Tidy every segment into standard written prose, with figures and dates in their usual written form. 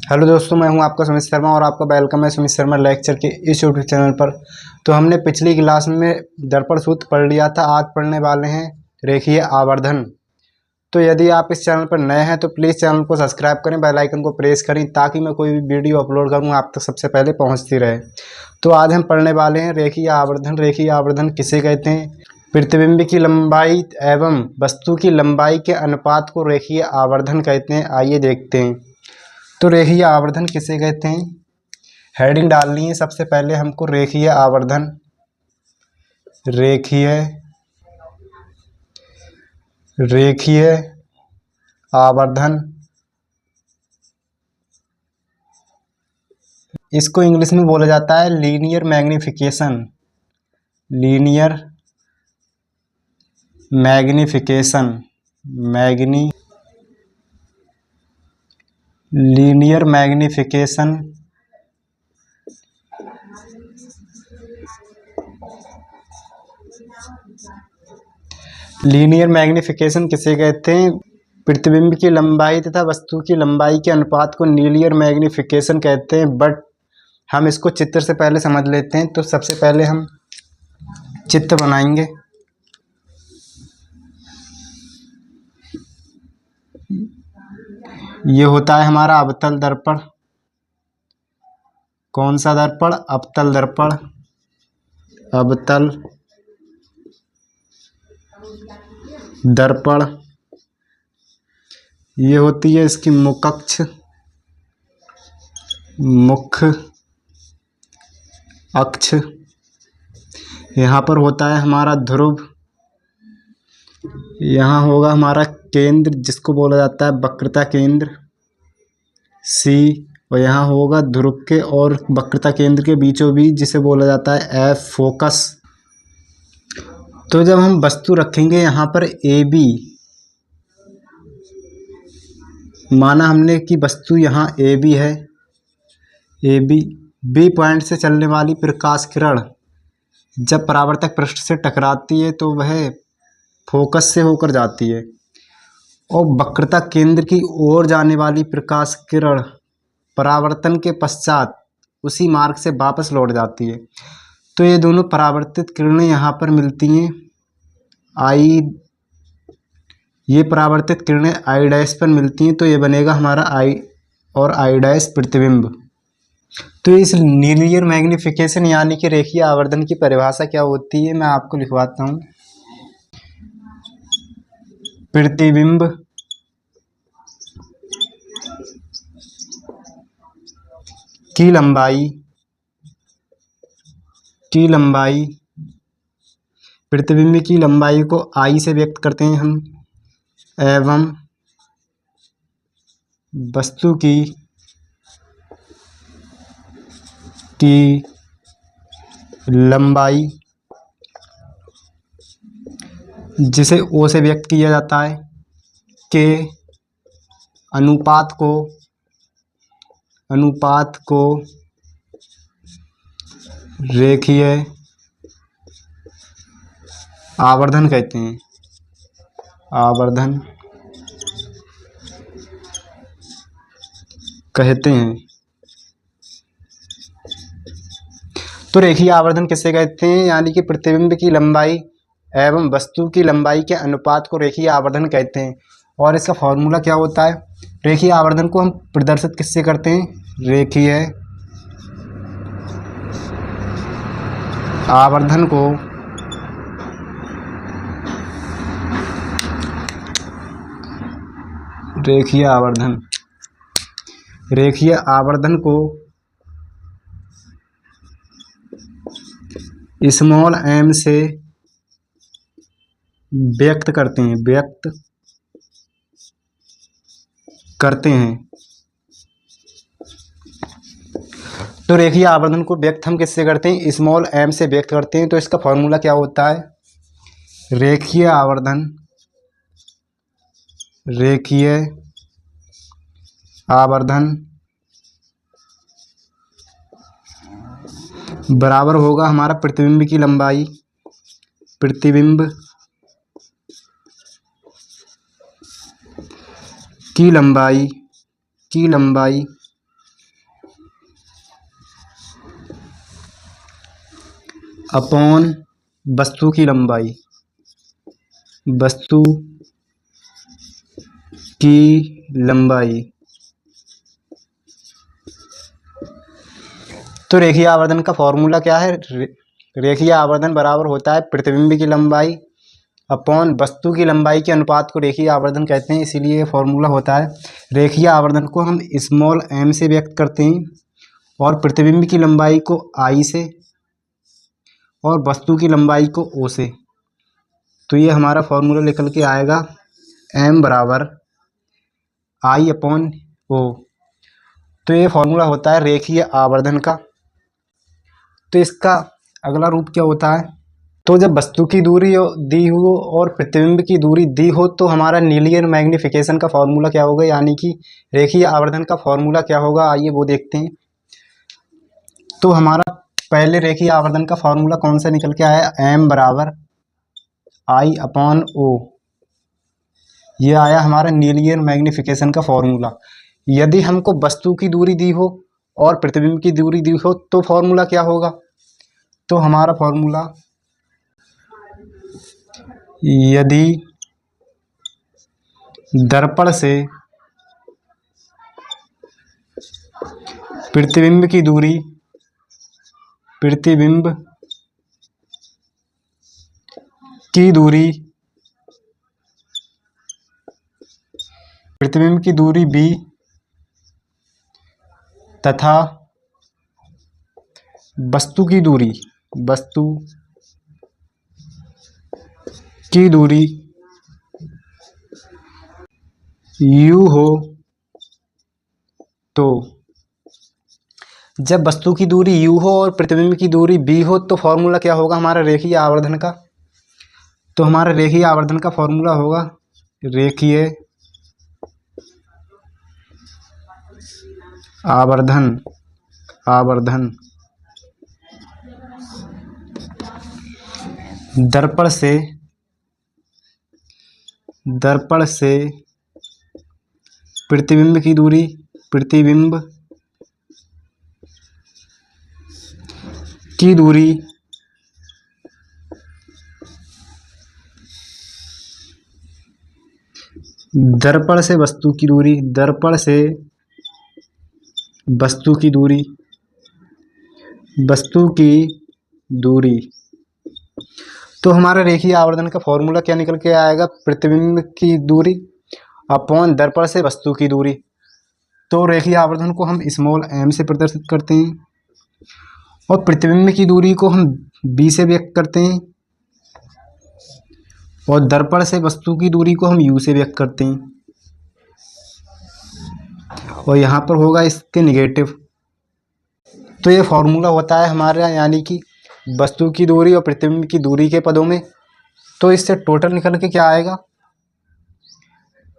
Hello दोस्तों, मैं हूं आपका सुमित शर्मा और आपका वेलकम है सुमित शर्मा लेक्चर के इस यूट्यूब चैनल पर। तो हमने पिछली क्लास में दर्पण सूत्र पढ़ लिया था। आज पढ़ने वाले हैं रेखीय आवर्धन। तो यदि आप इस चैनल पर नए हैं तो प्लीज़ चैनल को सब्सक्राइब करें, बेल आइकन को प्रेस करें ताकि मैं कोई भी वीडियो अपलोड करूँ आप तक सबसे पहले पहुँचती रहे। तो आज हम पढ़ने वाले हैं रेखीय आवर्धन। रेखीय आवर्धन किसे कहते हैं? प्रतिबिंब की लंबाई एवं वस्तु की लंबाई के अनुपात को रेखीय आवर्धन कहते हैं। आइए देखते हैं तो रेखीय आवर्धन किसे कहते हैं। हेडिंग डालनी है सबसे पहले हमको। रेखीय आवर्धन, रेखीय आवर्धन, इसको इंग्लिश में बोला जाता है linear magnification. Linear magnification, linear magnification linear magnification किसे कहते हैं? प्रतिबिंब की लंबाई तथा वस्तु की लंबाई के अनुपात को लीनियर मैग्निफिकेशन कहते हैं। बट हम इसको चित्र से पहले समझ लेते हैं। तो सबसे पहले हम चित्र बनाएंगे। ये होता है हमारा अवतल दर्पण। कौन सा दर्पण? अवतल दर्पण। अवतल दर्पण। ये होती है इसकी मुख अक्ष, मुख्य अक्ष। यहाँ पर होता है हमारा ध्रुव। यहाँ होगा हमारा केंद्र जिसको बोला जाता है वक्रता केंद्र C, और यहाँ होगा ध्रुव के और वक्रता केंद्र के बीचों बीच जिसे बोला जाता है F, फोकस। तो जब हम वस्तु रखेंगे यहाँ पर AB, माना हमने कि वस्तु यहाँ AB है। AB B पॉइंट से चलने वाली प्रकाश किरण जब परावर्तक पृष्ठ से टकराती है तो वह फोकस से होकर जाती है, और वक्रता केंद्र की ओर जाने वाली प्रकाश किरण परावर्तन के पश्चात उसी मार्ग से वापस लौट जाती है। तो ये दोनों परावर्तित किरणें यहाँ पर मिलती हैं आई। ये परावर्तित किरणें आई डैश पर मिलती हैं, तो ये बनेगा हमारा आई और आई डैश प्रतिबिंब। तो इस लीनियर मैग्निफिकेशन यानी कि रेखीय आवर्धन की परिभाषा क्या होती है, मैं आपको लिखवाता हूँ। प्रतिबिंब की लंबाई प्रतिबिंब की लंबाई को आई से व्यक्त करते हैं हम, एवं वस्तु की लंबाई जिसे O से व्यक्त किया जाता है के अनुपात को रेखीय आवर्धन कहते हैं। आवर्धन कहते हैं। तो रेखीय आवर्धन किसे कहते हैं? यानी कि प्रतिबिंब की लंबाई एवं वस्तु की लंबाई के अनुपात को रेखीय आवर्धन कहते हैं। और इसका फॉर्मूला क्या होता है? रेखीय आवर्धन को हम प्रदर्शित किससे करते हैं? रेखीय आवर्धन को रेखीय आवर्धन को स्मॉल m से व्यक्त करते हैं। तो रेखीय आवर्धन को व्यक्त हम किससे करते हैं? स्मॉल m से व्यक्त करते हैं। तो इसका फॉर्मूला क्या होता है? रेखीय आवर्धन बराबर होगा हमारा प्रतिबिंब की लंबाई, प्रतिबिंब की लंबाई अपॉन वस्तु की लंबाई, वस्तु की लंबाई। तो रेखीय आवर्धन का फॉर्मूला क्या है? रेखीय आवर्धन बराबर होता है प्रतिबिंब की लंबाई अपॉन वस्तु की लंबाई के अनुपात को रेखीय आवर्धन कहते हैं, इसीलिए ये फॉर्मूला होता है। रेखीय आवर्धन को हम स्मॉल m से व्यक्त करते हैं और प्रतिबिंब की लंबाई को I से और वस्तु की लंबाई को O से। तो ये हमारा फॉर्मूला निकल के आएगा m बराबर I अपॉन O। तो ये फॉर्मूला होता है रेखीय आवर्धन का। तो इसका अगला रूप क्या होता है? तो जब वस्तु की दूरी दी हो और प्रतिबिंब की दूरी दी हो तो हमारा लीनियर मैग्निफिकेशन का फॉर्मूला क्या होगा, यानी कि रेखीय आवर्धन का फॉर्मूला क्या होगा, आइए वो देखते हैं। तो हमारा पहले रेखीय आवर्धन का फॉर्मूला कौन सा निकल के आया? m बराबर I अपॉन O। ये आया हमारा लीनियर मैग्निफिकेशन का फॉर्मूला। यदि हमको वस्तु की दूरी दी हो और प्रतिबिंब की दूरी दी हो तो फॉर्मूला क्या होगा? तो हमारा फॉर्मूला, यदि दर्पण से प्रतिबिंब की दूरी, प्रतिबिंब की दूरी, प्रतिबिंब की दूरी b तथा वस्तु की दूरी, वस्तु की दूरी u हो तो, जब वस्तु की दूरी u हो और प्रतिबिंब की दूरी b हो तो फॉर्मूला क्या होगा हमारा रेखीय आवर्धन का? तो हमारा रेखीय आवर्धन का फॉर्मूला होगा रेखीय आवर्धन, आवर्धन दर्पण से, दर्पण से प्रतिबिंब की दूरी, प्रतिबिंब की दूरी दर्पण से वस्तु की दूरी, दर्पण से वस्तु की दूरी, वस्तु की दूरी। तो हमारा रेखीय आवर्धन का फॉर्मूला क्या निकल के आएगा? प्रतिबिंब की दूरी अपॉन दर्पण से वस्तु की दूरी। तो रेखीय आवर्धन को हम स्मॉल m से प्रदर्शित करते हैं और प्रतिबिंब की दूरी को हम b से व्यक्त करते हैं और दर्पण से वस्तु की दूरी को हम u से व्यक्त करते हैं और यहाँ पर होगा इसके निगेटिव। तो ये फॉर्मूला होता है हमारा, यानी कि वस्तु की दूरी और प्रतिबिंब की दूरी के पदों में। तो इससे टोटल निकल के क्या आएगा?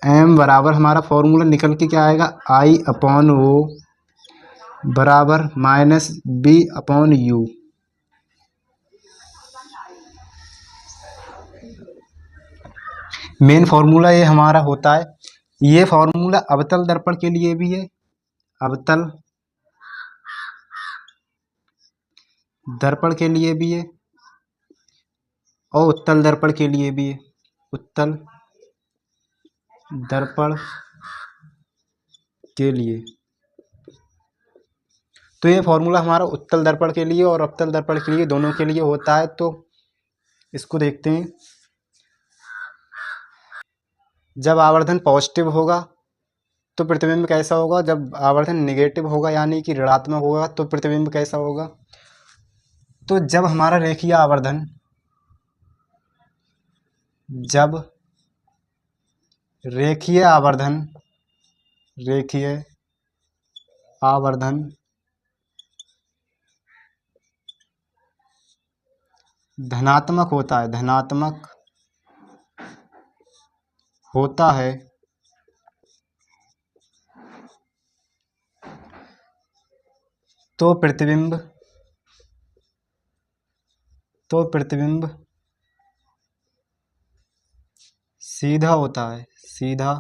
m बराबर हमारा फॉर्मूला निकल के क्या आएगा? I अपॉन O बराबर minus b upon U। Main formula ये हमारा होता है। ये फॉर्मूला अवतल दर्पण के लिए भी है, अवतल दर्पण के लिए भी है और उत्तल दर्पण के लिए भी है, उत्तल दर्पण के लिए। तो ये फॉर्मूला हमारा उत्तल दर्पण के लिए और अवतल दर्पण के लिए, दोनों के लिए होता है। तो इसको देखते हैं। जब आवर्धन पॉजिटिव होगा तो प्रतिबिंब कैसा होगा? जब आवर्धन नेगेटिव होगा यानी कि ऋणात्मक होगा तो प्रतिबिंब कैसा होगा? तो जब हमारा रेखीय आवर्धन, जब रेखीय आवर्धन, रेखीय आवर्धन धनात्मक होता है, धनात्मक होता है तो प्रतिबिंब, तो प्रतिबिंब सीधा होता है, सीधा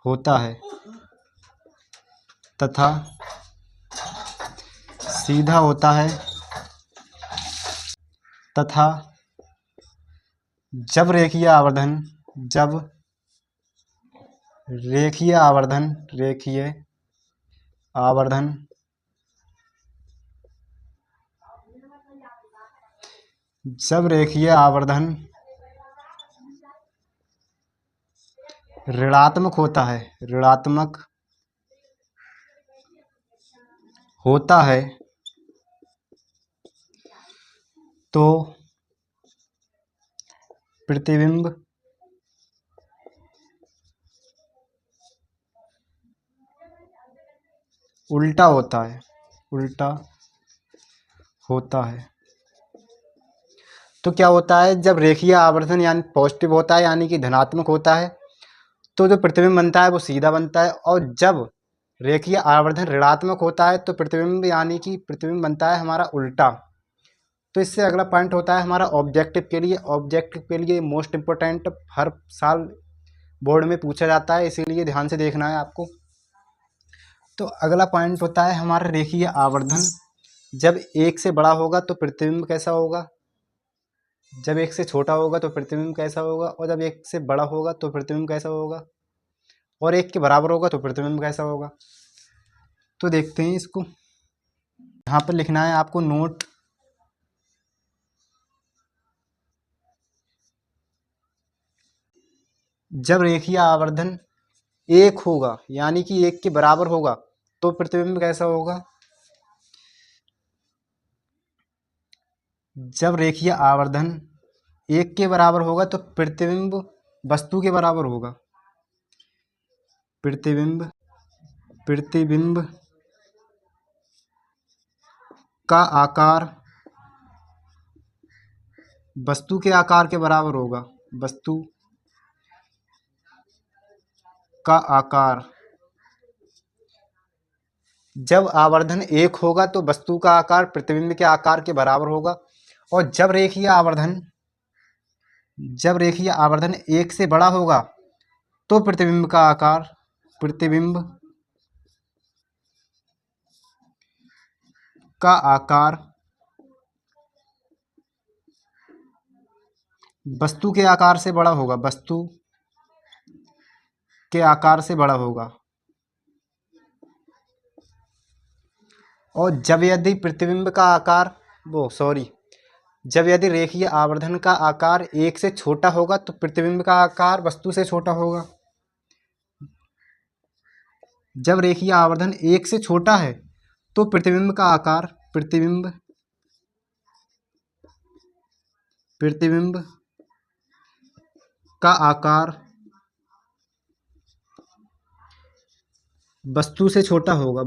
होता है तथा सीधा होता है तथा जब रेखीय आवर्धन ऋणात्मक होता है तो प्रतिबिंब उल्टा होता है। तो क्या होता है, जब रेखीय आवर्धन यानी पॉजिटिव होता है यानी कि धनात्मक होता है तो जो प्रतिबिंब बनता है वो सीधा बनता है, और जब रेखीय आवर्धन ऋणात्मक होता है तो प्रतिबिंब यानी कि प्रतिबिंब बनता है हमारा उल्टा। तो इससे अगला पॉइंट होता है हमारा ऑब्जेक्टिव के लिए मोस्ट इम्पोर्टेंट, हर साल बोर्ड में पूछा जाता है, इसीलिए ध्यान से देखना है आपको। तो अगला पॉइंट होता है हमारा रेखीय आवर्धन जब 1 से बड़ा होगा तो प्रतिबिंब कैसा होगा, जब 1 से छोटा होगा तो प्रतिबिंब कैसा होगा, और जब 1 से बड़ा होगा तो प्रतिबिंब कैसा होगा, और 1 के बराबर होगा तो प्रतिबिंब कैसा होगा। तो देखते हैं इसको। यहाँ पर लिखना है आपको नोट। जब रेखीय आवर्धन 1 होगा यानी कि 1 के बराबर होगा तो प्रतिबिंब कैसा होगा, जब रेखीय आवर्धन 1 के बराबर होगा तो प्रतिबिंब वस्तु के बराबर होगा। प्रतिबिंब का आकार वस्तु के आकार के बराबर होगा। वस्तु का आकार, जब आवर्धन 1 होगा तो वस्तु का आकार प्रतिबिंब के आकार के बराबर होगा, और जब रेखीय आवर्धन 1 से बड़ा होगा तो प्रतिबिंब का आकार वस्तु के आकार से बड़ा होगा। और जब यदि रेखीय आवर्धन का आकार 1 से छोटा होगा तो प्रतिबिंब का आकार वस्तु से छोटा होगा। जब रेखीय आवर्धन 1 से छोटा है तो प्रतिबिंब का आकार वस्तु से छोटा होगा।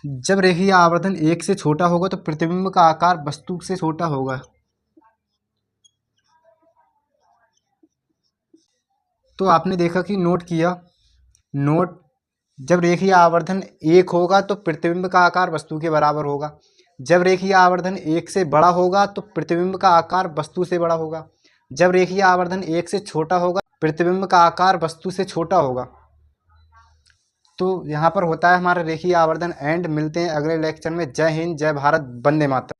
जब रेखीय आवर्धन 1 से छोटा होगा तो प्रतिबिंब का आकार वस्तु से छोटा होगा। तो आपने देखा कि जब रेखीय आवर्धन 1 होगा तो प्रतिबिंब का आकार वस्तु के बराबर होगा। जब रेखीय आवर्धन 1 से बड़ा होगा तो प्रतिबिंब का आकार वस्तु से बड़ा होगा। जब रेखीय आवर्धन 1 से छोटा होगा प्रतिबिंब का आकार वस्तु से छोटा होगा। तो यहाँ पर होता है हमारा रेखीय आवर्धन एंड। मिलते हैं अगले लेक्चर में। जय हिंद, जय भारत, वंदे मातरम।